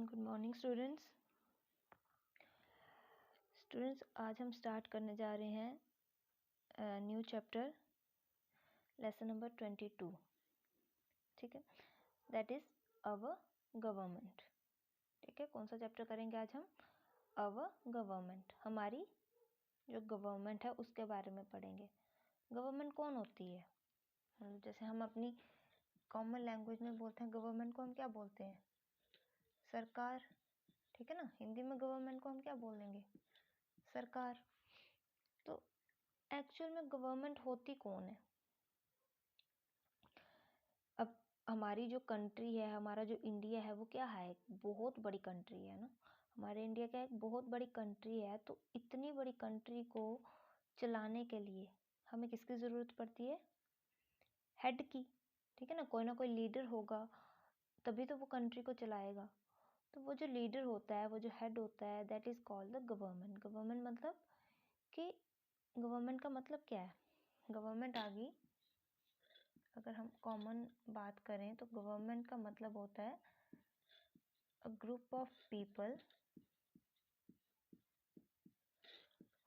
Good morning students. आज हम start करने जा रहे हैं न्यू चैप्टर लेसन नंबर 22। ठीक है, दैट इज अवर गवर्नमेंट। ठीक है, कौन सा चैप्टर करेंगे आज हम? अवर गवर्नमेंट, हमारी जो गवर्नमेंट है उसके बारे में पढ़ेंगे। गवर्नमेंट कौन होती है? जैसे हम अपनी कॉमन लैंग्वेज में बोलते हैं गवर्नमेंट को हम क्या बोलते हैं? सरकार। ठीक है ना, हिंदी में गवर्नमेंट को हम क्या बोलेंगे? सरकार। तो एक्चुअल में गवर्नमेंट होती कौन है? अब हमारी जो कंट्री है, हमारा जो इंडिया है, वो क्या है? बहुत बड़ी कंट्री है ना। हमारे इंडिया का एक बहुत बड़ी कंट्री है। तो इतनी बड़ी कंट्री को चलाने के लिए हमें किसकी ज़रूरत पड़ती है? हेड की। ठीक है ना कोई लीडर होगा तभी तो वो कंट्री को चलाएगा। तो वो जो लीडर होता है, वो जो हेड होता है, that is called the government. Government मतलब कि गवर्नमेंट का मतलब क्या है? गवर्नमेंट आ गई, अगर हम कॉमन बात करें तो गवर्नमेंट का मतलब होता है a group of people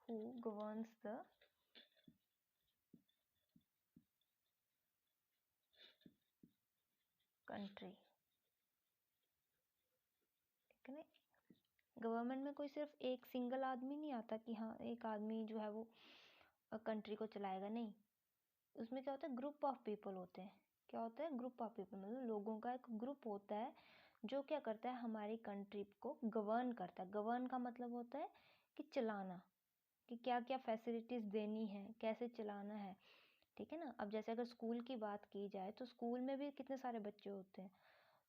who governs the country. ठीक है ना, गवर्नमेंट में कोई सिर्फ एक सिंगल आदमी नहीं आता कि हाँ एक आदमी जो है वो कंट्री को चलाएगा, नहीं। उसमें क्या होता है? ग्रुप ऑफ पीपल होते हैं। क्या होता है? ग्रुप ऑफ पीपल, मतलब लोगों का एक ग्रुप होता है जो क्या करता है? हमारी कंट्री को गवर्न करता है। गवर्न का मतलब होता है कि चलाना, कि क्या क्या फैसिलिटीज़ देनी है, कैसे चलाना है। ठीक है ना। अब जैसे अगर स्कूल की बात की जाए तो स्कूल में भी कितने सारे बच्चे होते हैं,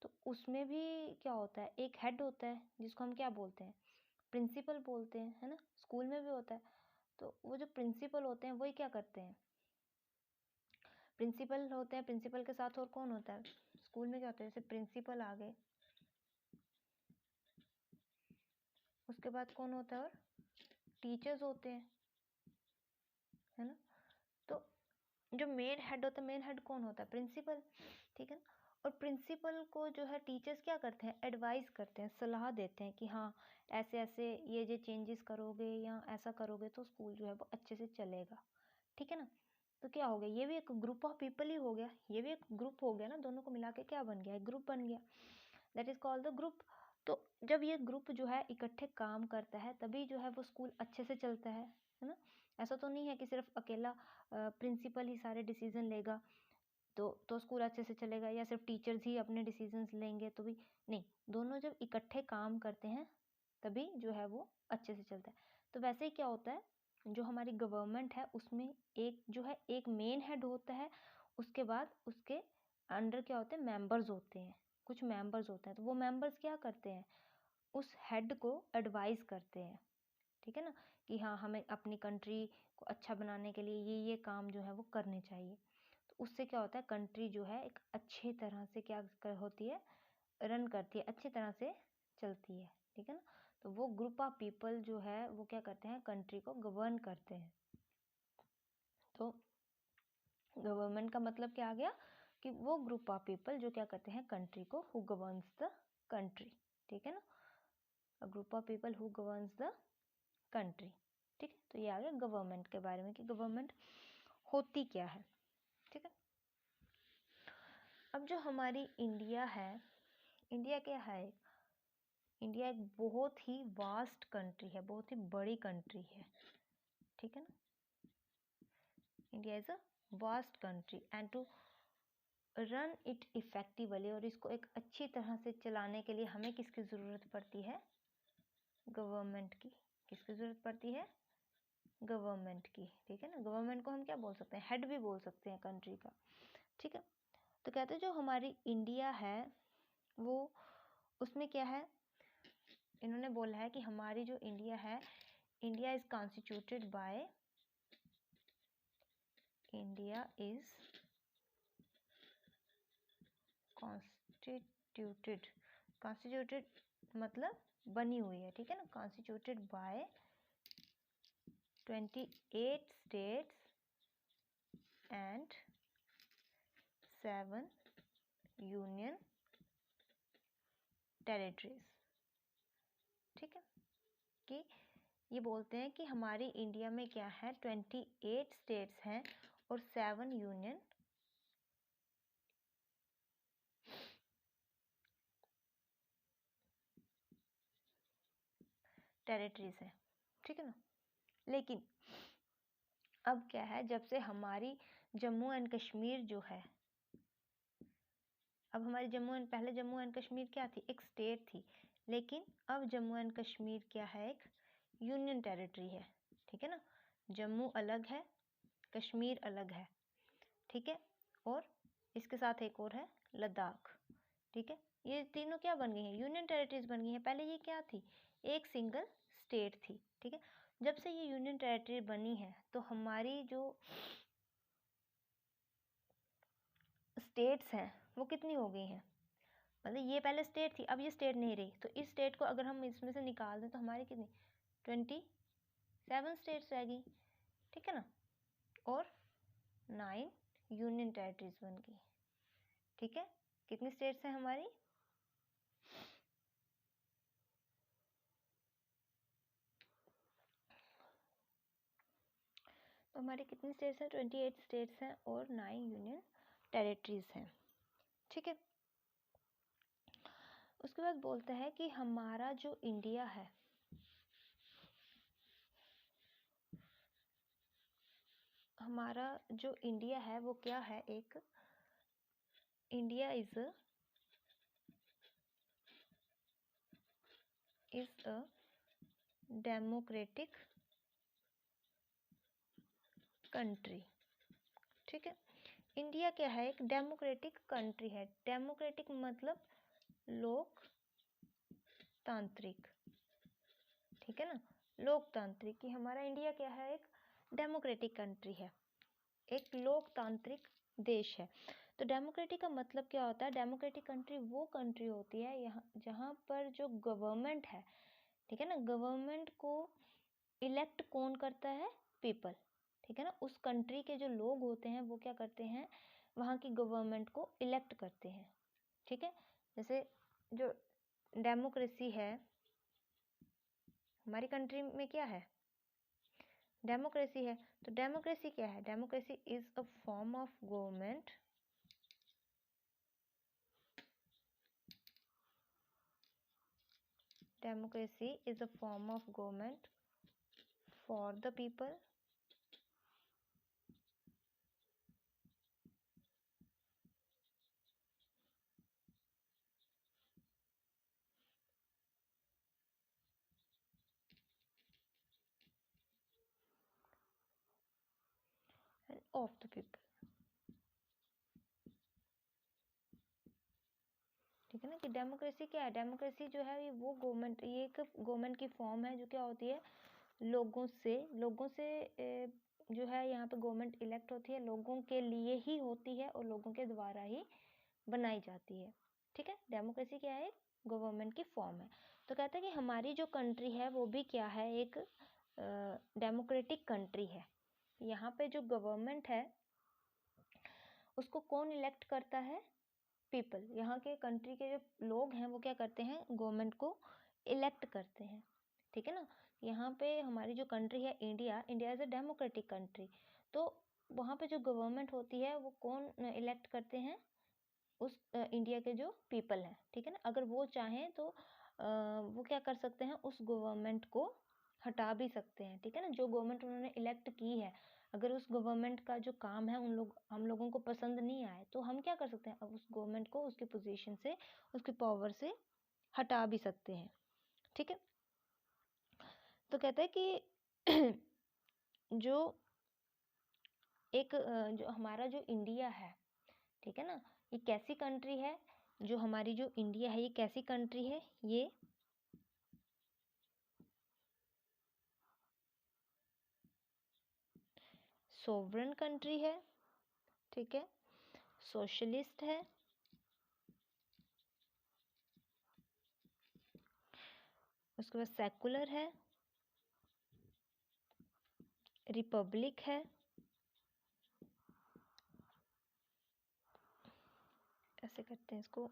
तो उसमें भी क्या होता है? एक हेड होता है जिसको हम क्या बोलते हैं? प्रिंसिपल बोलते हैं, है ना। स्कूल में भी होता है। तो वो जो प्रिंसिपल होते हैं वही क्या करते हैं? प्रिंसिपल होते हैं। प्रिंसिपल के साथ और कौन होता है? स्कूल में क्या होता है? जैसे प्रिंसिपल आ गए, उसके बाद कौन होता है? और टीचर्स होते हैं, है ना। तो जो मेन हेड होता है, मेन हेड कौन होता है? प्रिंसिपल। ठीक है ना। और प्रिंसिपल को जो है टीचर्स क्या करते हैं? एडवाइस करते हैं, सलाह देते हैं कि हाँ ऐसे ऐसे ये चेंजेस करोगे या ऐसा करोगे तो स्कूल जो है वो अच्छे से चलेगा। ठीक है ना। तो क्या हो गया? ये भी एक ग्रुप ऑफ पीपल ही हो गया, ये भी एक ग्रुप हो गया ना। दोनों को मिला के क्या बन गया? एक ग्रुप बन गया, that is called the group. तो जब ये ग्रुप जो है इकट्ठे काम करता है तभी जो है वो स्कूल अच्छे से चलता है ना। ऐसा तो नहीं है कि सिर्फ अकेला प्रिंसिपल ही सारे डिसीजन लेगा तो स्कूल अच्छे से चलेगा, या सिर्फ टीचर्स ही अपने डिसीजंस लेंगे तो भी नहीं। दोनों जब इकट्ठे काम करते हैं तभी जो है वो अच्छे से चलता है। तो वैसे ही क्या होता है, जो हमारी गवर्नमेंट है उसमें एक जो है एक मेन हेड होता है, उसके बाद उसके अंडर क्या होते हैं? मेंबर्स होते हैं, कुछ मेंबर्स होते हैं। तो वो मेंबर्स क्या करते हैं? उस हेड को एडवाइस करते हैं। ठीक है ना, कि हाँ हमें अपनी कंट्री को अच्छा बनाने के लिए ये काम जो है वो करने चाहिए। तो उससे क्या होता है? कंट्री जो है एक अच्छे तरह से क्या होती है? रन करती है, अच्छी तरह से चलती है। ठीक है ना। तो वो ग्रुप ऑफ पीपल जो है वो क्या करते हैं? कंट्री को गवर्न करते हैं। तो गवर्नमेंट का मतलब क्या आ गया? कि वो ग्रुप ऑफ पीपल जो क्या करते हैं? कंट्री को, हु गवर्न्स द कंट्री। ठीक है ना, a group of people who governs the country. ठीक है, तो ये आ गया गवर्नमेंट के बारे में कि गवर्नमेंट होती क्या है। ठीक है, अब जो हमारी इंडिया है, इंडिया क्या है? इंडिया एक बहुत ही वास्ट कंट्री है, बहुत ही बड़ी कंट्री है। ठीक है ना, India is a vast country and to run it effectively, और इसको एक अच्छी तरह से चलाने के लिए हमें किसकी ज़रूरत पड़ती है? गवर्नमेंट की। किसकी ज़रूरत पड़ती है? गवर्नमेंट की। ठीक है ना, गवर्नमेंट को हम क्या बोल सकते हैं? हेड भी बोल सकते हैं कंट्री का। ठीक है, तो कहते हैं जो हमारी इंडिया है वो, उसमें क्या है? इन्होंने बोला है कि हमारी जो इंडिया है, India is constituted by, India is constituted, constituted मतलब बनी हुई है। ठीक है ना, constituted by 28 states and 7 union territories. ठीक है, कि ये बोलते हैं कि हमारी इंडिया में क्या है, 28 स्टेट्स हैं और 7 यूनियन टेरिटरीज हैं, ठीक है ना। लेकिन अब क्या है, जब से हमारी जम्मू एंड कश्मीर जो है, अब हमारी पहले जम्मू एंड कश्मीर क्या थी, एक स्टेट थी, लेकिन अब जम्मू एंड कश्मीर क्या है, एक यूनियन टेरिटरी है, ठीक है ना। जम्मू अलग है, कश्मीर अलग है, ठीक है, और इसके साथ एक और है लद्दाख, ठीक है। ये तीनों क्या बन गई हैं, यूनियन टेरिटरीज बन गई हैं। पहले ये क्या थी, एक सिंगल स्टेट थी, ठीक है। जब से ये यूनियन टेरिटरी बनी है तो हमारी जो स्टेट्स हैं वो कितनी हो गई हैं, मतलब ये पहले स्टेट थी, अब ये स्टेट नहीं रही, तो इस स्टेट को अगर हम इसमें से निकाल दें तो हमारी कितनी 27 स्टेट्स रह गई, ठीक है ना, और 9 यूनियन टेरिटरीज बन गई, ठीक है। कितनी स्टेट्स हैं हमारी, तो हमारी कितनी स्टेट्स हैं, 28 स्टेट्स हैं और 9 यूनियन टेरिटरीज हैं, ठीक है। उसके बाद बोलता है कि हमारा जो इंडिया है, हमारा जो इंडिया है वो क्या है, एक India is a democratic country, ठीक है। इंडिया क्या है, एक डेमोक्रेटिक कंट्री है। डेमोक्रेटिक मतलब लोकतांत्रिक, ठीक है ना, लोकतांत्रिक, कि हमारा इंडिया क्या है, एक डेमोक्रेटिक कंट्री है, एक लोकतांत्रिक देश है। तो डेमोक्रेटिक का मतलब क्या होता है, डेमोक्रेटिक कंट्री वो कंट्री होती है यहाँ जहाँ पर जो गवर्नमेंट है, ठीक है ना, गवर्नमेंट को इलेक्ट कौन करता है, पीपल, ठीक है ना। उस कंट्री के जो लोग होते हैं वो क्या करते हैं, वहाँ की गवर्नमेंट को इलेक्ट करते हैं, ठीक है। जैसे जो डेमोक्रेसी है हमारी कंट्री में, क्या है, डेमोक्रेसी है। तो डेमोक्रेसी क्या है, democracy is a form of government, democracy is a form of government for the people and of the people, ठीक है ना। कि डेमोक्रेसी क्या है, डेमोक्रेसी जो है ये वो गवर्नमेंट, ये एक गवर्नमेंट की फॉर्म है जो क्या होती है, लोगों से जो है यहाँ पे गवर्नमेंट इलेक्ट होती है, लोगों के लिए ही होती है और लोगों के द्वारा ही बनाई जाती है, ठीक है। डेमोक्रेसी क्या है, गवर्नमेंट की फॉर्म है। तो कहते हैं कि हमारी जो कंट्री है वो भी क्या है, एक डेमोक्रेटिक कंट्री है। यहाँ पे जो गवर्नमेंट है उसको कौन इलेक्ट करता है, पीपल, यहाँ के कंट्री के जो लोग हैं वो क्या करते हैं, गवर्नमेंट को इलेक्ट करते हैं, ठीक है ना। यहाँ पे हमारी जो कंट्री है India is a democratic country, तो वहाँ पे जो गवर्नमेंट होती है वो कौन इलेक्ट करते हैं, उस इंडिया के जो पीपल हैं, ठीक है ना। अगर वो चाहें तो वो क्या कर सकते हैं, उस गवर्नमेंट को हटा भी सकते हैं, ठीक है ना। जो गवर्नमेंट उन्होंने इलेक्ट की है, अगर उस गवर्नमेंट का जो काम है हम लोगों को पसंद नहीं आए तो हम क्या कर सकते हैं, अब उस गवर्नमेंट को उसकी पोजीशन से, उसकी पावर से हटा भी सकते हैं, ठीक है। तो कहते हैं कि जो जो हमारा जो इंडिया है, ठीक है ना, ये कैसी कंट्री है, जो हमारी जो इंडिया है ये कैसी कंट्री है, ये सोवरेन कंट्री है, ठीक है, सोशलिस्ट है, उसके बाद सेकुलर है, रिपब्लिक है, ऐसे करते हैं इसको,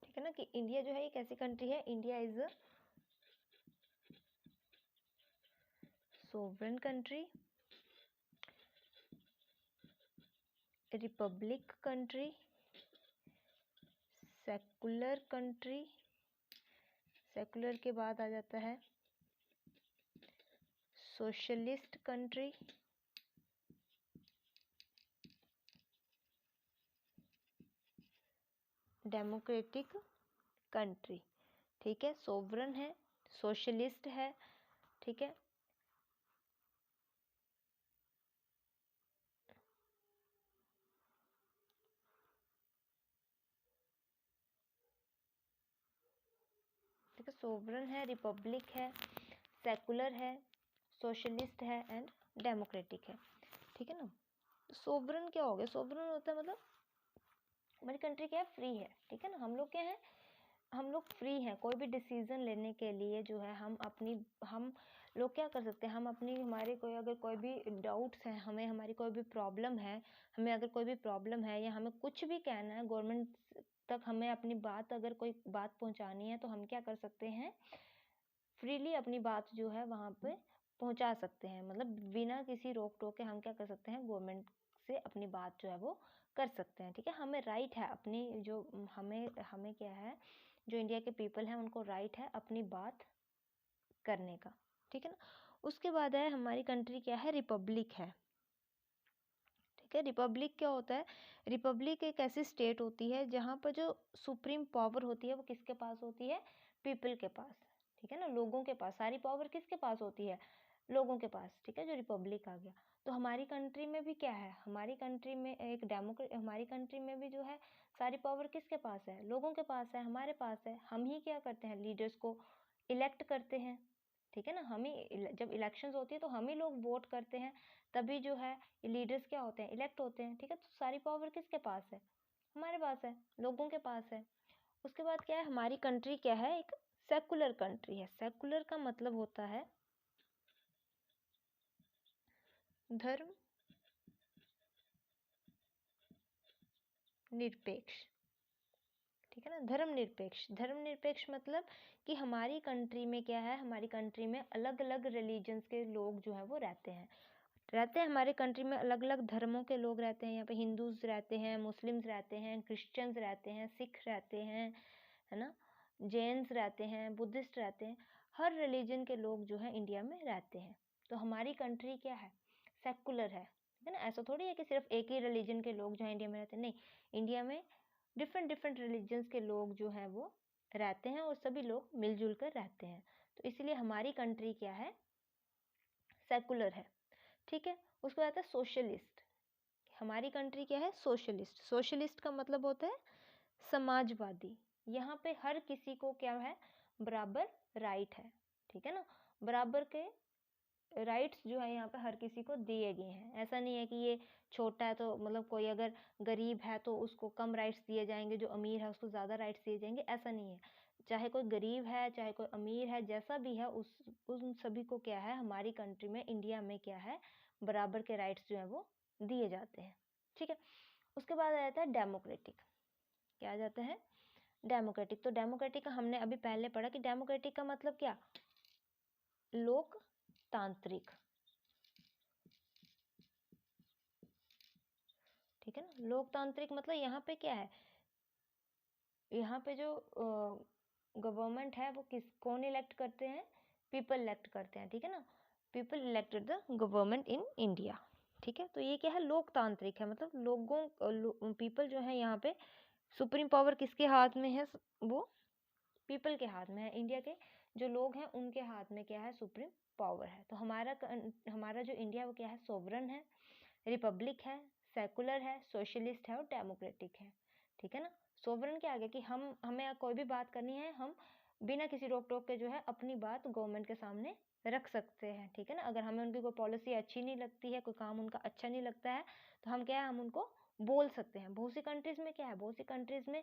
ठीक है ना, कि इंडिया जो है एक ऐसी कंट्री है, India is a sovereign country, Republic country, secular country, secular के बाद आ जाता है सोशलिस्ट कंट्री, डेमोक्रेटिक कंट्री। ठीक है, सोवरेन है, सोशलिस्ट है, ठीक है, ठीक है, सोवरेन है, रिपब्लिक है, सेकुलर है, सोशलिस्ट है एंड डेमोक्रेटिक है। ठीक है ना। सोवरेन क्या हो गया? सोवरेन होता है मतलब हमारी कंट्री क्या है, फ्री है। ठीक है ना, हम लोग क्या है, हम लोग फ्री हैं कोई भी डिसीजन लेने के लिए जो है हम लोग क्या कर सकते हैं, हम अपनी हमारे कोई अगर कोई भी डाउट्स हैं, हमें हमारी कोई भी प्रॉब्लम है, हमें अगर कोई भी प्रॉब्लम है या हमें कुछ भी कहना है गवर्नमेंट तक, हमें अपनी बात अगर कोई बात पहुंचानी है तो हम क्या कर सकते हैं, फ्रीली अपनी बात जो है वहाँ पे पहुंचा सकते हैं। मतलब बिना किसी रोक टोक के हम क्या कर सकते हैं, गवर्नमेंट से अपनी बात जो है वो कर सकते हैं। ठीक है, हमें राइट है अपनी जो हमें हमें क्या है, जो इंडिया के पीपल हैं उनको राइट है अपनी बात करने का। ठीक है ना। उसके बाद है हमारी कंट्री क्या है, रिपब्लिक है। ठीक है, रिपब्लिक क्या होता है, रिपब्लिक एक ऐसी स्टेट होती है जहाँ पर जो सुप्रीम पावर होती है वो किसके पास होती है, पीपल के पास। ठीक है ना, लोगों के पास सारी पावर किसके पास होती है, लोगों के पास। ठीक है, जो रिपब्लिक आ गया। तो हमारी कंट्री में भी क्या है, हमारी कंट्री में एक हमारी कंट्री में भी जो है सारी पावर किसके पास है, लोगों के पास है, हमारे पास है। हम ही क्या करते हैं, लीडर्स को इलेक्ट करते हैं। ठीक है ना, हम ही जब इलेक्शंस होती है तो हम ही लोग वोट करते हैं, तभी जो है लीडर्स क्या होते हैं, इलेक्ट होते हैं। ठीक है, तो सारी पावर किसके पास है, हमारे पास है, लोगों के पास है। उसके बाद क्या है, हमारी कंट्री क्या है, एक सेकुलर कंट्री है। सेकुलर का मतलब होता है धर्म निरपेक्ष। ठीक है ना, धर्मनिरपेक्ष। धर्मनिरपेक्ष मतलब कि हमारी कंट्री में क्या है, हमारी कंट्री में अलग अलग रिलीजन्स के लोग जो है वो रहते हैं हमारे कंट्री में अलग अलग धर्मों के लोग रहते हैं। यहाँ पे हिंदूज रहते हैं, मुस्लिम्स रहते हैं, क्रिश्चियंस रहते हैं, सिख रहते हैं, है ना, जैन्स रहते हैं, बुद्धिस्ट रहते हैं। हर रिलीजन के लोग जो है इंडिया में रहते हैं। तो हमारी कंट्री क्या है, सेकुलर है। ठीक है ना, ऐसा थोड़ी है कि सिर्फ एक ही रिलीजन के लोग जो है इंडिया में रहते हैं, नहीं, इंडिया में डिफरेंट डिफरेंट रिलीजन्स के लोग जो हैं वो रहते हैं और सभी लोग मिलजुल कर रहते हैं। तो इसलिए हमारी कंट्री क्या है, सेकुलर है। ठीक है, उसके बाद आता है सोशलिस्ट। हमारी कंट्री क्या है, सोशलिस्ट। सोशलिस्ट का मतलब होता है समाजवादी। यहाँ पे हर किसी को क्या है, बराबर राइट है। ठीक है ना, बराबर के राइट्स जो है यहाँ पे हर किसी को दिए गए हैं। ऐसा नहीं है कि ये छोटा है तो मतलब कोई अगर गरीब है तो उसको कम राइट्स दिए जाएंगे, जो अमीर है उसको ज़्यादा राइट्स दिए जाएंगे, ऐसा नहीं है। चाहे कोई गरीब है, चाहे कोई अमीर है, जैसा भी है उन सभी को क्या है, हमारी कंट्री में, इंडिया में क्या है, बराबर के राइट्स जो है वो दिए जाते हैं। ठीक है, उसके बाद आ जाता है डेमोक्रेटिक। क्या आ जाता है, डेमोक्रेटिक। तो डेमोक्रेटिक का हमने अभी पहले पढ़ा कि डेमोक्रेटिक का मतलब क्या, लोकतांत्रिक। ठीक है ना, लोकतांत्रिक मतलब यहाँ पे क्या है, यहाँ पे जो गवर्नमेंट है वो कौन इलेक्ट करते हैं, पीपल इलेक्ट करते हैं। ठीक है ना, people elected the government in India. ठीक है, तो ये क्या है, लोकतांत्रिक है। मतलब पीपल जो है यहाँ पे, सुप्रीम पावर किसके हाथ में है, वो पीपल के हाथ में है। इंडिया के जो लोग हैं उनके हाथ में क्या है, सुप्रीम पावर है। तो हमारा जो इंडिया वो क्या है, सोवरन है, रिपब्लिक है, सेकुलर है, सोशलिस्ट है और डेमोक्रेटिक है। ठीक है ना, सोवरन क्या आ गया कि हमें कोई भी बात करनी है, हम बिना किसी रोक टोक के जो है अपनी बात गवर्नमेंट के सामने रख सकते हैं। ठीक है ना, अगर हमें उनकी कोई पॉलिसी अच्छी नहीं लगती है, कोई काम उनका अच्छा नहीं लगता है, तो हम क्या है, हम उनको बोल सकते हैं। बहुत सी कंट्रीज में क्या है, बहुत सी कंट्रीज में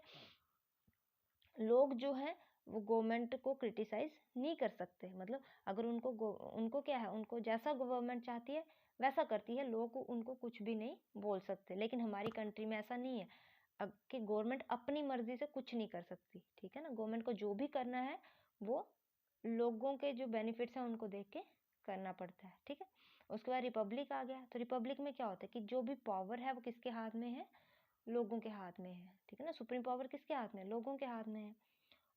लोग जो हैं वो गवर्नमेंट को क्रिटिसाइज नहीं कर सकते। मतलब अगर उनको क्या है, उनको जैसा गवर्नमेंट चाहती है वैसा करती है, लोग उनको कुछ भी नहीं बोल सकते। लेकिन हमारी कंट्री में ऐसा नहीं है, कि गवर्नमेंट अपनी मर्जी से कुछ नहीं कर सकती, ठीक है ना। गवर्नमेंट को जो भी करना है वो लोगों के जो बेनिफिट्स हैं उनको देख के करना पड़ता है, ठीक है। उसके बाद रिपब्लिक आ गया। तो रिपब्लिक में क्या होता है कि जो भी पावर है वो किसके हाथ में है, लोगों के हाथ में है, ठीक है ना। सुप्रीम पावर किसके हाथ में है, लोगों के हाथ में है।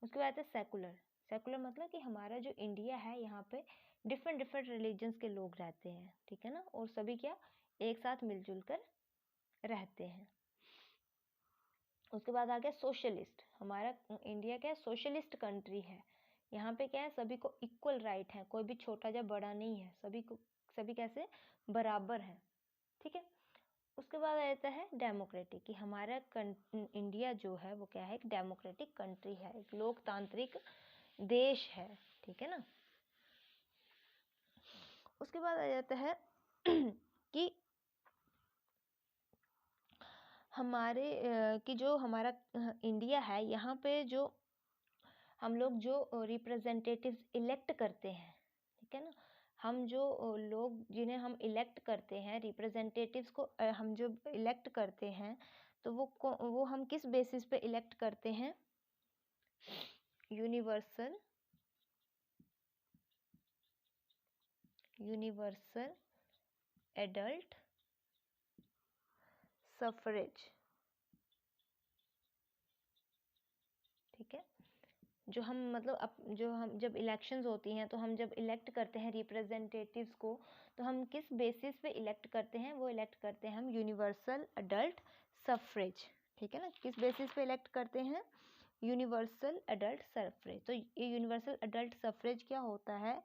उसके बाद है सेकुलर। सेकुलर मतलब कि हमारा जो इंडिया है यहाँ पे डिफरेंट डिफरेंट रिलीजन्स के लोग रहते हैं, ठीक है ना, और सभी क्या एक साथ मिलजुल कर रहते हैं। उसके बाद आ गया सोशलिस्ट। हमारा इंडिया क्या है, सोशलिस्ट कंट्री है। यहाँ पे क्या है, सभी को इक्वल राइट है, कोई भी छोटा या बड़ा नहीं है, सभी कैसे बराबर हैं, ठीक है। उसके बाद आ जाता है डेमोक्रेटिक, कि हमारा इंडिया जो है वो क्या है, एक डेमोक्रेटिक कंट्री है, एक लोकतांत्रिक देश है, ठीक है ना। उसके बाद आ जाता है कि हमारे कि जो हमारा इंडिया है यहाँ पे जो हम लोग जो रिप्रेजेंटेटिव्स इलेक्ट करते हैं, ठीक है ना, हम जो लोग जिन्हें हम इलेक्ट करते हैं, रिप्रेजेंटेटिव्स को हम जो इलेक्ट करते हैं, तो वो हम किस बेसिस पे इलेक्ट करते हैं, यूनिवर्सल एडल्ट सफरेज, ठीक है। जो हम मतलब जो हम जब इलेक्शंस होती हैं तो हम जब इलेक्ट करते हैं रिप्रेजेंटेटिव्स को, तो हम किस बेसिस पे इलेक्ट करते हैं, वो इलेक्ट करते हैं हम यूनिवर्सल एडल्ट सफरेज, ठीक है ना। किस बेसिस पे इलेक्ट करते हैं, यूनिवर्सल एडल्ट सफरेज। तो ये यूनिवर्सल एडल्ट सफरेज क्या होता है,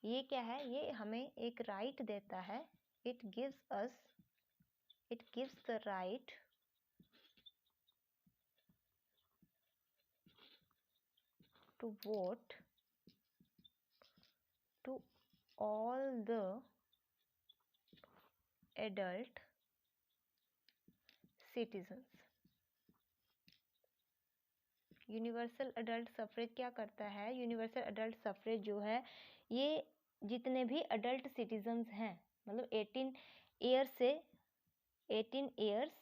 ये क्या है, ये हमें एक राइट देता है, it gives the right to vote to all the adult citizens। Universal adult suffrage क्या करता है, यूनिवर्सल एडल्ट सफरेज जो है ये जितने भी अडल्ट सिटीजन्स हैं, मतलब 18 ईयर्स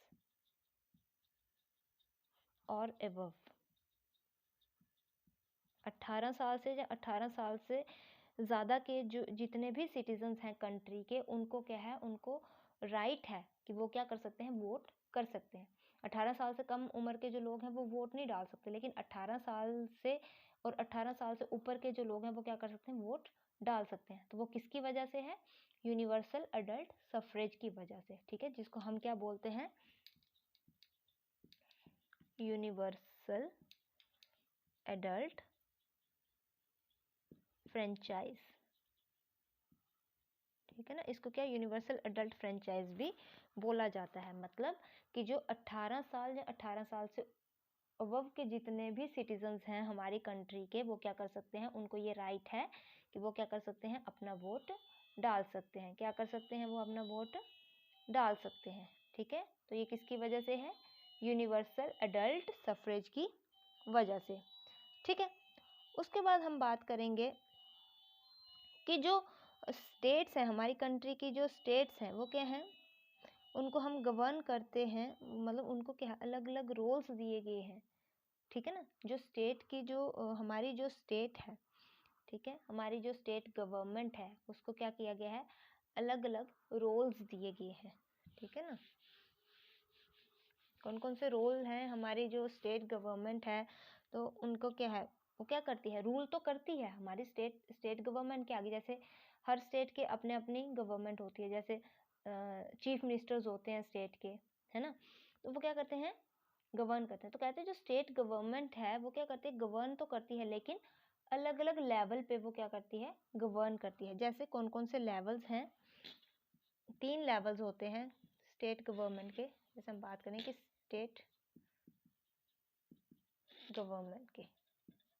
और एबव, 18 साल से या 18 साल से ज़्यादा के जो जितने भी सिटीजन्स हैं कंट्री के, उनको क्या है, उनको राइट है कि वो क्या कर सकते हैं, वोट कर सकते हैं। 18 साल से कम उम्र के जो लोग हैं वो वोट नहीं डाल सकते, लेकिन 18 साल से और 18 साल से ऊपर के जो लोग हैं वो क्या कर सकते हैं, वोट डाल सकते हैं। तो वो किसकी वजह से है, यूनिवर्सल एडल्ट सफरेज की वजह से, ठीक है, जिसको हम क्या बोलते हैं, यूनिवर्सल एडल्ट फ्रेंचाइज, ठीक है ना। इसको क्या यूनिवर्सल एडल्ट फ्रेंचाइज भी बोला जाता है। मतलब कि जो 18 साल या 18 साल से अबव के जितने भी सिटीजन्स हैं हमारी कंट्री के, वो क्या कर सकते हैं, उनको ये राइट है कि वो क्या कर सकते हैं, अपना वोट डाल सकते हैं। क्या कर सकते हैं, वो अपना वोट डाल सकते हैं, ठीक है। तो ये किसकी वजह से है, यूनिवर्सल एडल्ट सफरेज की वजह से, ठीक है। उसके बाद हम बात करेंगे कि जो स्टेट्स हैं, हमारी कंट्री की जो स्टेट्स हैं वो क्या हैं, उनको हम गवर्न करते हैं, मतलब उनको क्या अलग अलग रोल्स दिए गए हैं, ठीक है ना। जो स्टेट की जो हमारी जो स्टेट है, ठीक है, हमारी जो स्टेट गवर्नमेंट है उसको क्या किया गया है, अलग अलग रोल्स दिए गए हैं, ठीक है ना। कौन कौन से रोल हैं हमारी जो स्टेट गवर्नमेंट है, तो उनको क्या है, वो क्या करती है, रूल तो करती है हमारी स्टेट गवर्नमेंट के आगे। जैसे हर स्टेट के अपने अपनी गवर्नमेंट होती है, जैसे चीफ मिनिस्टर्स होते हैं स्टेट के, है ना, तो वो क्या करते हैं, गवर्न करते हैं। तो कहते हैं जो स्टेट गवर्नमेंट है वो क्या करती है, गवर्न तो करती है, लेकिन अलग अलग लेवल पे वो क्या करती है, गवर्न करती है। जैसे कौन कौन से लेवल्स हैं, 3 लेवल्स होते हैं स्टेट गवर्नमेंट के। जैसे हम बात करें कि स्टेट गवर्नमेंट की,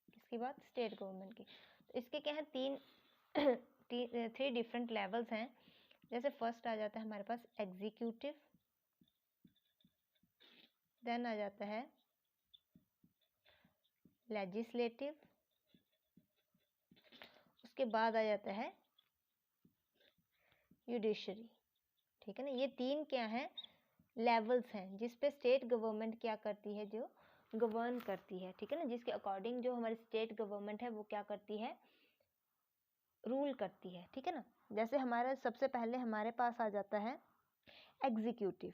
किसकी बात, स्टेट गवर्नमेंट की, तो इसके क्या है, 3 डिफरेंट लेवल्स हैं। जैसे फर्स्ट आ जाता है हमारे पास एग्जीक्यूटिव, देन आ जाता है लेजिस्लेटिव, उसके बाद आ जाता है जुडिशरी, ठीक है ना। ये 3 क्या है, लेवल्स हैं जिस पे स्टेट गवर्नमेंट क्या करती है, जो गवर्न करती है, ठीक है ना, जिसके अकॉर्डिंग जो हमारी स्टेट गवर्नमेंट है वो क्या करती है, रूल करती है, ठीक है ना। जैसे हमारा सबसे पहले हमारे पास आ जाता है एग्जीक्यूटिव,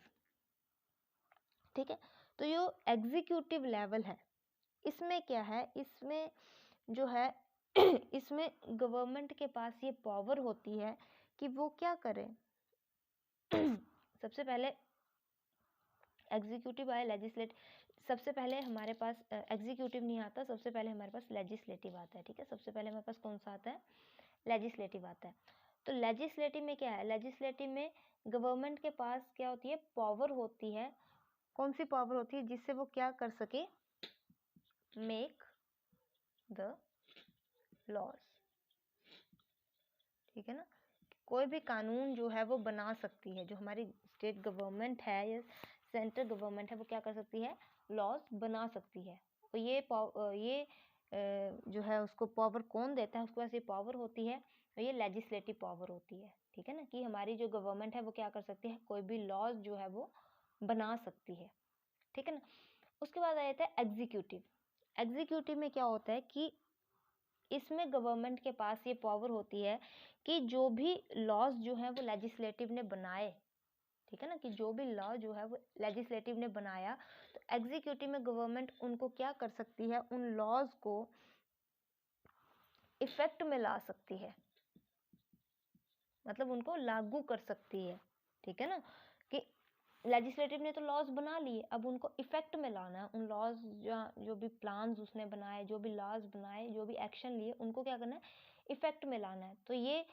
ठीक है। तो ये एग्जीक्यूटिव लेवल है, इसमें क्या है, इसमें जो है इसमें गवर्नमेंट के पास ये पावर होती है कि वो क्या करे सबसे पहले एग्जीक्यूटिव आया, लेजिस्लेटिव, सबसे पहले हमारे पास एग्जीक्यूटिव नहीं आता, सबसे पहले हमारे पास लेजिस्लेटिव आता है, ठीक है। सबसे पहले हमारे पास कौन सा आता है, लेजिस्लेटिव आता है। तो लेजिस्लेटिव में क्या है, लेजिस्लेटिव में गवर्नमेंट के पास क्या होती है, पावर होती है। कौन सी पावर होती है, जिससे वो क्या कर सके, मेक द लॉज, ठीक है ना। कोई भी कानून जो है वो बना सकती है, जो हमारी स्टेट गवर्नमेंट है या सेंट्रल गवर्नमेंट है वो क्या कर सकती है, लॉज बना सकती है। तो ये जो है उसको पावर कौन देता है, उसके पास ये पावर होती है, तो ये लेजिस्लेटिव पावर होती है, ठीक है ना, कि हमारी जो गवर्नमेंट है वो क्या कर सकती है, कोई भी लॉज जो है वो बना सकती है, ठीक है ना। उसके बाद आ जाता है एग्जीक्यूटिव। एग्जीक्यूटिव में क्या होता है कि इसमें गवर्नमेंट के पास ये पावर होती है कि जो भी लॉज जो है वो लेजिस्लेटिव ने बनाए, ठीक है ना, कि जो भी लॉ जो है वो लेजिस्लेटिव ने बनाया, तो एग्जीक्यूटिव में गवर्नमेंट उनको क्या कर सकती है, उन लॉज को इफेक्ट में ला सकती है, मतलब उनको लागू कर सकती है, ठीक है ना, कि लेजिस्लेटिव ने तो लॉज बना लिए, अब उनको इफेक्ट में लाना है, उन लॉज जो भी प्लान्स उसने बनाए, जो भी लॉज बनाए, जो भी एक्शन लिए, उनको क्या करना है, इफेक्ट में लाना है। तो ये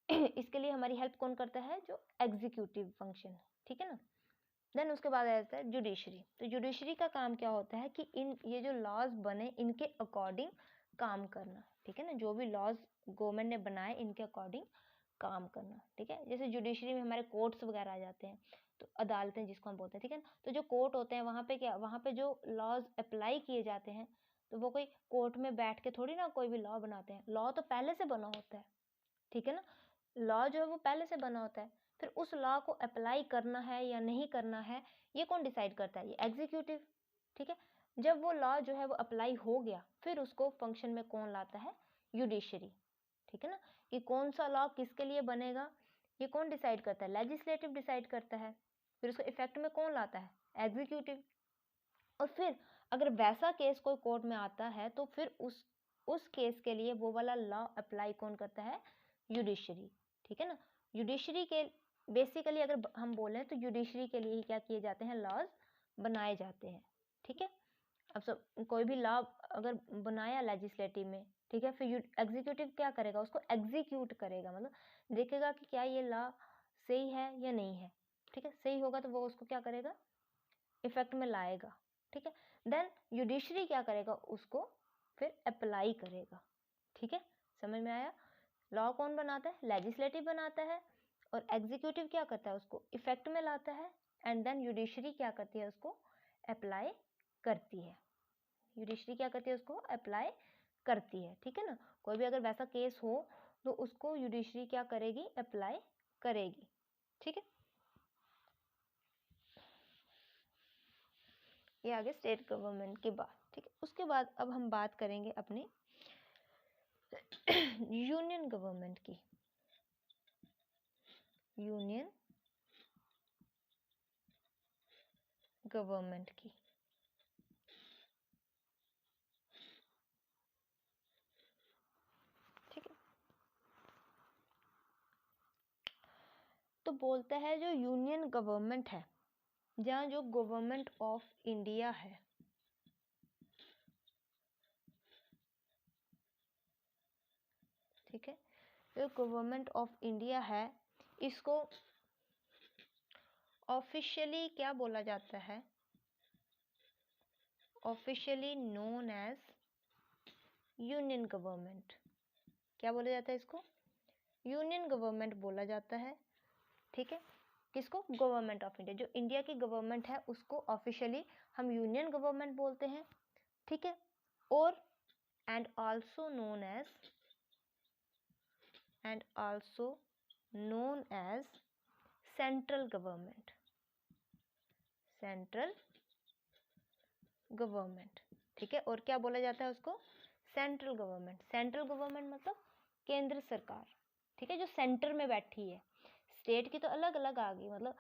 इसके लिए हमारी हेल्प कौन करता है, जो एग्जीक्यूटिव फंक्शन है, ठीक है ना। देन उसके बाद आ जाता है जुडिशरी। तो जुडिशरी का काम क्या होता है कि ये जो लॉज बने इनके अकॉर्डिंग काम करना, ठीक है ना, जो भी लॉज गवर्नमेंट ने बनाए इनके अकॉर्डिंग काम करना, ठीक है। जैसे जुडिशरी में हमारे कोर्ट्स वगैरह आ जाते हैं, तो अदालतें जिसको हम बोलते हैं, ठीक है ना। तो जो कोर्ट होते हैं वहाँ पे क्या, वहाँ पे जो लॉज अप्लाई किए जाते हैं, तो वो कोई कोर्ट में बैठ के थोड़ी ना कोई भी लॉ बनाते हैं, लॉ तो पहले से बना होता है, ठीक है ना, लॉ जो है वो पहले से बना होता है। फिर उस लॉ को अप्लाई करना है या नहीं करना है, ये कौन डिसाइड करता है, ये एग्जीक्यूटिव, ठीक है। जब वो लॉ जो है वो अप्लाई हो गया, फिर उसको फंक्शन में कौन लाता है, जुडिशरी, ठीक है ना, कि कौन सा लॉ किसके लिए बनेगा, ये कौन डिसाइड करता है, लेजिस्लेटिव डिसाइड करता है। फिर उसको इफेक्ट में कौन लाता है, एग्जीक्यूटिव। और फिर अगर वैसा केस कोई कोर्ट में आता है, तो फिर उस केस के लिए वो वाला लॉ अप्लाई कौन करता है, जुडिशरी, ठीक है ना। जुडिशरी के बेसिकली अगर हम बोलें तो जुडिशरी के लिए ही क्या किए जाते हैं, लॉज बनाए जाते हैं, ठीक है। अब सब कोई भी लॉ अगर बनाया लेजिस्लेटिव में, ठीक है, फिर एग्जीक्यूटिव क्या करेगा, उसको एग्जीक्यूट करेगा, मतलब देखेगा कि क्या ये लॉ सही है या नहीं है, ठीक है। सही होगा तो वो उसको क्या करेगा, इफेक्ट में लाएगा, ठीक है। देन जुडिशरी क्या करेगा, उसको फिर अप्लाई करेगा, ठीक है। समझ में आया, लॉ कौन बनाता है, लेजिस्लेटिव बनाता है, और एग्जीक्यूटिव क्या करता है, उसको इफेक्ट में लाता है, एंड देन जुडिशरी क्या करती है, उसको अप्लाई करती है। जुडिशरी क्या करती है, उसको अप्लाई करती है, ठीक है ना। कोई भी अगर वैसा केस हो तो उसको जुडिशरी क्या करेगी, अप्लाई करेगी, ठीक है। ये आगे स्टेट गवर्नमेंट की बात, ठीक है। उसके बाद अब हम बात करेंगे अपनी यूनियन गवर्नमेंट की। यूनियन गवर्नमेंट की, ठीक है। तो बोलता है जो यूनियन गवर्नमेंट है, जहाँ जो गवर्नमेंट ऑफ इंडिया है, ठीक है, जो गवर्नमेंट ऑफ इंडिया है, इसको ऑफिशियली क्या बोला जाता है, officially known as union government. क्या बोला जाता है इसको, यूनियन गवर्नमेंट बोला जाता है, ठीक है। किसको, गवर्नमेंट ऑफ इंडिया, जो इंडिया की गवर्नमेंट है उसको ऑफिशियली हम यूनियन गवर्नमेंट बोलते हैं, ठीक है। और and also known as central government, central government, ठीक है। और क्या बोला जाता है उसको? Central government. सेंट्रल गवर्नमेंट मतलब केंद्र सरकार, ठीक है, जो सेंटर में बैठी है। स्टेट की तो अलग अलग आ गई, मतलब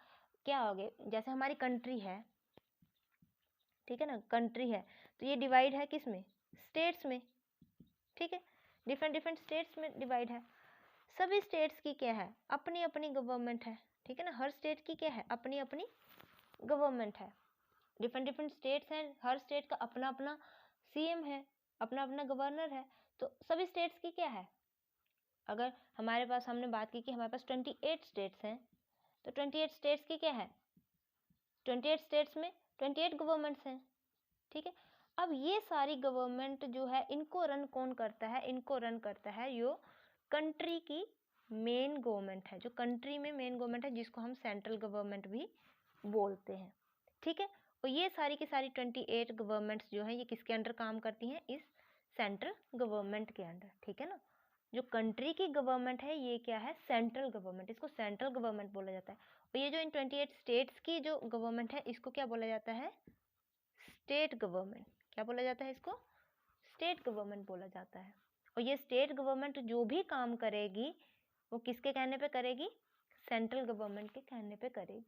क्या हो गए, जैसे हमारी कंट्री है, ठीक है ना, कंट्री है तो ये डिवाइड है किस में? स्टेट्स में, ठीक है, डिफरेंट डिफरेंट स्टेट्स में डिवाइड है। सभी स्टेट्स की क्या है? अपनी अपनी गवर्नमेंट है, ठीक है ना। हर स्टेट की क्या है? अपनी अपनी गवर्नमेंट है। डिफरेंट डिफरेंट स्टेट्स हैं, हर स्टेट का अपना अपना सीएम है, अपना अपना गवर्नर है। तो सभी स्टेट्स की क्या है? अगर हमारे पास, हमने बात की कि हमारे पास 28 स्टेट्स हैं, तो 28 स्टेट्स की क्या है? 28 स्टेट्स में 28 गवर्नमेंट्स हैं, ठीक है। अब ये सारी गवर्नमेंट जो है, इनको रन कौन करता है? इनको रन करता है यो कंट्री की मेन गवर्नमेंट है, जो कंट्री में मेन गवर्नमेंट है, जिसको हम सेंट्रल गवर्नमेंट भी बोलते हैं, ठीक है। और ये सारी की सारी 28 गवर्नमेंट्स जो हैं, ये किसके अंडर काम करती हैं? इस सेंट्रल गवर्नमेंट के अंडर, ठीक है ना। जो कंट्री की गवर्नमेंट है ये क्या है? सेंट्रल गवर्नमेंट, इसको सेंट्रल गवर्नमेंट बोला जाता है। और ये जो इन 28 स्टेट्स की जो गवर्नमेंट है, इसको क्या बोला जाता है? State government. क्या बोला जाता है इसको? स्टेट गवर्नमेंट बोला जाता है। और ये स्टेट गवर्नमेंट जो भी काम करेगी वो किसके कहने पे करेगी? सेंट्रल गवर्नमेंट के कहने पे करेगी,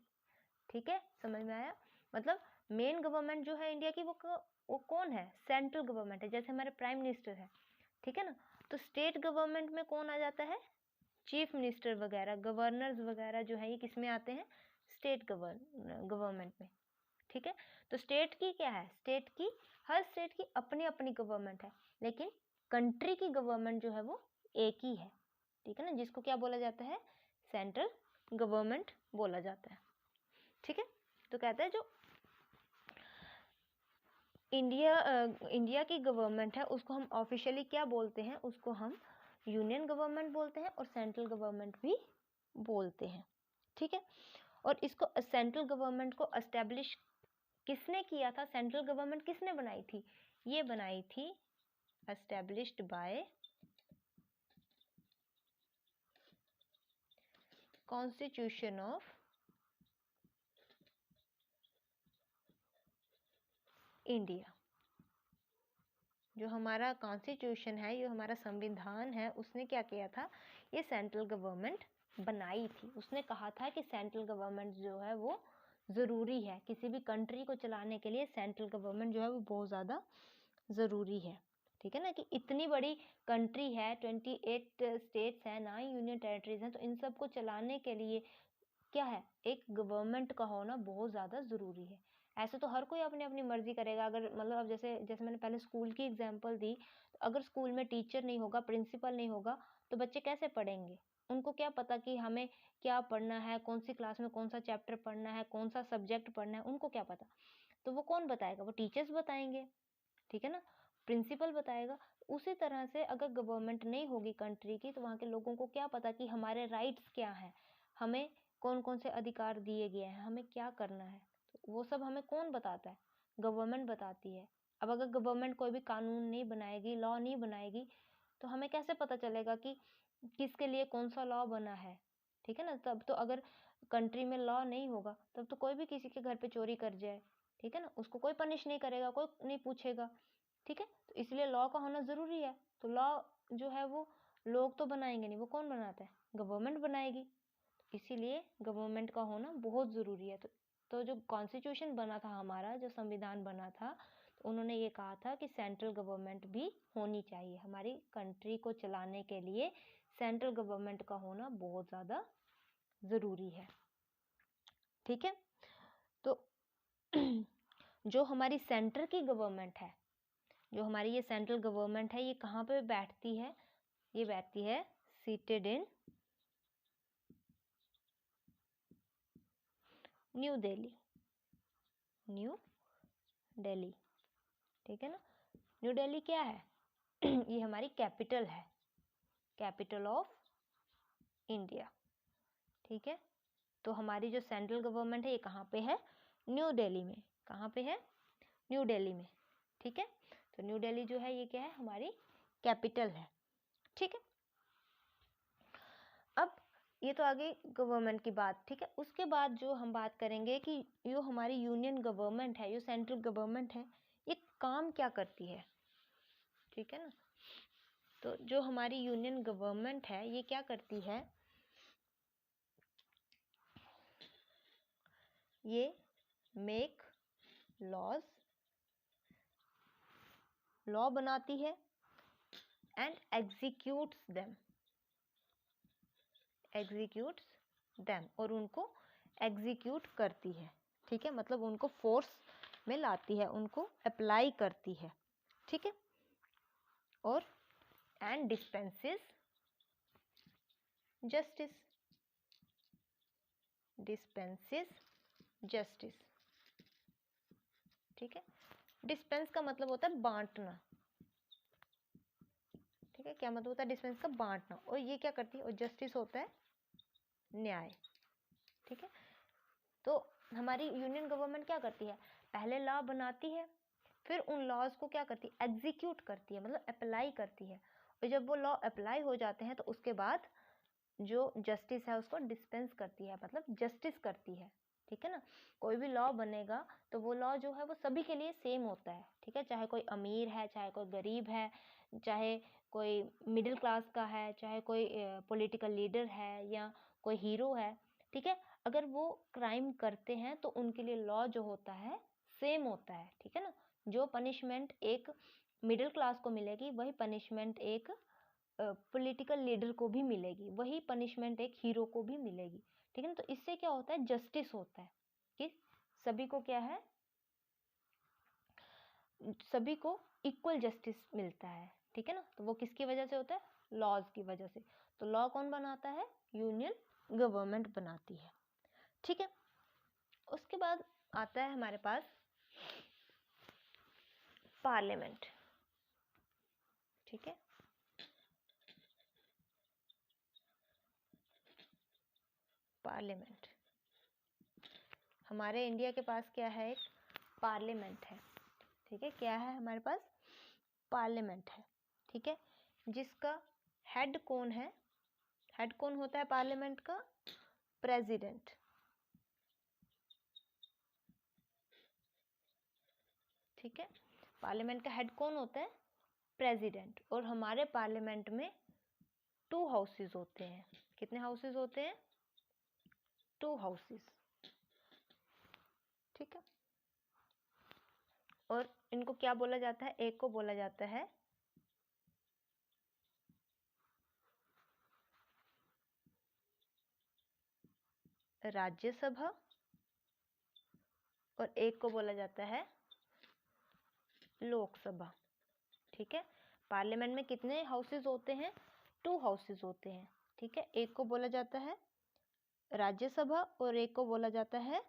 ठीक है। समझ में आया? मतलब मेन गवर्नमेंट जो है इंडिया की वो कौन है? सेंट्रल गवर्नमेंट है। जैसे हमारे प्राइम मिनिस्टर है, ठीक है ना। तो स्टेट गवर्नमेंट में कौन आ जाता है? चीफ मिनिस्टर वगैरह, गवर्नर्स वगैरह जो है, ये किस में आते हैं? स्टेट गवर्नमेंट में, ठीक है। तो स्टेट की क्या है? स्टेट की, हर स्टेट की अपनी अपनी गवर्नमेंट है, लेकिन कंट्री की गवर्नमेंट जो है वो एक ही है, ठीक है ना, जिसको क्या बोला जाता है? सेंट्रल गवर्नमेंट बोला जाता है, ठीक है। तो कहता है जो इंडिया की गवर्नमेंट है उसको हम ऑफिशियली क्या बोलते हैं? उसको हम यूनियन गवर्नमेंट बोलते हैं और सेंट्रल गवर्नमेंट भी बोलते हैं, ठीक है। और इसको सेंट्रल गवर्नमेंट को एस्टेब्लिश किसने किया था? सेंट्रल गवर्नमेंट किसने बनाई थी? ये बनाई थी established by constitution of India. जो हमारा कॉन्स्टिट्यूशन है, ये हमारा संविधान है, उसने क्या किया था? ये सेंट्रल गवर्नमेंट बनाई थी। उसने कहा था कि सेंट्रल गवर्नमेंट जो है वो ज़रूरी है, किसी भी कंट्री को चलाने के लिए सेंट्रल गवर्नमेंट जो है वो बहुत ज़्यादा ज़रूरी है, ठीक है ना। कि इतनी बड़ी कंट्री है, 28 स्टेट्स हैं, 9 यूनियन टेरिटरीज हैं, तो इन सब को चलाने के लिए क्या है? एक गवर्नमेंट का होना बहुत ज़्यादा ज़रूरी है। ऐसे तो हर कोई अपनी अपनी मर्जी करेगा। अगर मतलब अब जैसे जैसे मैंने पहले स्कूल की एग्जांपल दी, तो अगर स्कूल में टीचर नहीं होगा, प्रिंसिपल नहीं होगा, तो बच्चे कैसे पढ़ेंगे? उनको क्या पता कि हमें क्या पढ़ना है, कौन सी क्लास में कौन सा चैप्टर पढ़ना है, कौन सा सब्जेक्ट पढ़ना है, उनको क्या पता? तो वो कौन बताएगा? वो टीचर्स बताएंगे, ठीक है ना, प्रिंसिपल बताएगा। उसी तरह से अगर गवर्नमेंट नहीं होगी कंट्री की, तो वहाँ के लोगों को क्या पता कि हमारे राइट्स क्या हैं, हमें कौन कौन से अधिकार दिए गए हैं, हमें क्या करना है। तो वो सब हमें कौन बताता है? गवर्नमेंट बताती है। अब अगर गवर्नमेंट कोई भी कानून नहीं बनाएगी, लॉ नहीं बनाएगी, तो हमें कैसे पता चलेगा कि किसके लिए कौन सा लॉ बना है, ठीक है ना। तब तो अगर कंट्री में लॉ नहीं होगा, तब तो कोई भी किसी के घर पे चोरी कर जाए, ठीक है ना, उसको कोई पनिश नहीं करेगा, कोई नहीं पूछेगा, ठीक है। तो इसलिए लॉ का होना ज़रूरी है। तो लॉ जो है वो लोग तो बनाएंगे नहीं, वो कौन बनाता है? गवर्नमेंट बनाएगी। इसीलिए गवर्नमेंट का होना बहुत ज़रूरी है। तो जो कॉन्स्टिट्यूशन बना था हमारा, जो संविधान बना था, तो उन्होंने ये कहा था कि सेंट्रल गवर्नमेंट भी होनी चाहिए। हमारी कंट्री को चलाने के लिए सेंट्रल गवर्नमेंट का होना बहुत ज़्यादा ज़रूरी है, ठीक है। तो जो हमारी सेंटर की गवर्नमेंट है, जो हमारी ये सेंट्रल गवर्नमेंट है, ये कहाँ पे बैठती है? ये बैठती है seated in new Delhi, new Delhi, ठीक है ना। न्यू दिल्ली क्या है? ये हमारी कैपिटल है, कैपिटल ऑफ इंडिया, ठीक है। तो हमारी जो सेंट्रल गवर्नमेंट है ये कहाँ पे है? न्यू दिल्ली में। कहाँ पे है? न्यू दिल्ली में, ठीक है। तो न्यू दिल्ली जो है ये क्या है? हमारी कैपिटल है, ठीक है। अब ये तो आगे गवर्नमेंट की बात, ठीक है। उसके बाद जो हम बात करेंगे कि जो हमारी यूनियन गवर्नमेंट है, जो सेंट्रल गवर्नमेंट है, ये काम क्या करती है, ठीक है ना। तो जो हमारी यूनियन गवर्नमेंट है ये क्या करती है, ये मेक लॉज, लॉ बनाती है, एंड एग्जीक्यूट्स देम, और उनको एग्जीक्यूट करती है, ठीक है। मतलब उनको फोर्स में लाती है, उनको अप्लाई करती है, ठीक है। और एंड डिस्पेंसेस जस्टिस, ठीक है। डिस्पेंस का मतलब होता है बांटना, ठीक है। क्या मतलब होता है डिस्पेंस का, बांटना। और ये क्या करती है, और जस्टिस होता है न्याय, ठीक है। तो हमारी यूनियन गवर्नमेंट क्या करती है, पहले लॉ बनाती है, फिर उन लॉज को क्या करती है, एग्जीक्यूट करती है, मतलब अप्लाई करती है। और जब वो लॉ अप्लाई हो जाते हैं तो उसके बाद जो जस्टिस है उसको डिस्पेंस करती है, मतलब जस्टिस करती है, ठीक है ना। कोई भी लॉ बनेगा तो वो लॉ जो है वो सभी के लिए सेम होता है, ठीक है। चाहे कोई अमीर है, चाहे कोई गरीब है, चाहे कोई मिडिल क्लास का है, चाहे कोई पॉलिटिकल लीडर है या कोई हीरो है, ठीक है। अगर वो क्राइम करते हैं तो उनके लिए लॉ जो होता है सेम होता है, ठीक है ना। जो पनिशमेंट एक मिडिल क्लास को मिलेगी वही पनिशमेंट एक पॉलिटिकल लीडर को भी मिलेगी, वही पनिशमेंट एक हीरो को भी मिलेगी, ठीक है ना। तो इससे क्या होता है, जस्टिस होता है कि सभी को क्या है, सभी को इक्वल जस्टिस मिलता है, ठीक है ना। तो वो किसकी वजह से होता है, लॉज की वजह से। तो लॉ कौन बनाता है, यूनियन गवर्नमेंट बनाती है, ठीक है। उसके बाद आता है हमारे पास पार्लियामेंट, ठीक है। पार्लियामेंट, हमारे इंडिया के पास क्या है, एक पार्लियामेंट है, ठीक है। क्या है हमारे पास, पार्लियामेंट है, ठीक है। जिसका हेड कौन है, हेड कौन होता है पार्लियामेंट का, प्रेसिडेंट, ठीक है। पार्लियामेंट का हेड कौन होता है, प्रेसिडेंट। और हमारे पार्लियामेंट में 2 हाउसेस होते हैं, कितने हाउसेस होते हैं, 2 हाउसेस, ठीक है। और इनको क्या बोला जाता है, एक को बोला जाता है राज्यसभा और एक को बोला जाता है लोकसभा, ठीक है। पार्लियामेंट में कितने हाउसेस होते हैं, 2 हाउसेस होते हैं, ठीक है। एक को बोला जाता है राज्यसभा और एक को बोला जाता है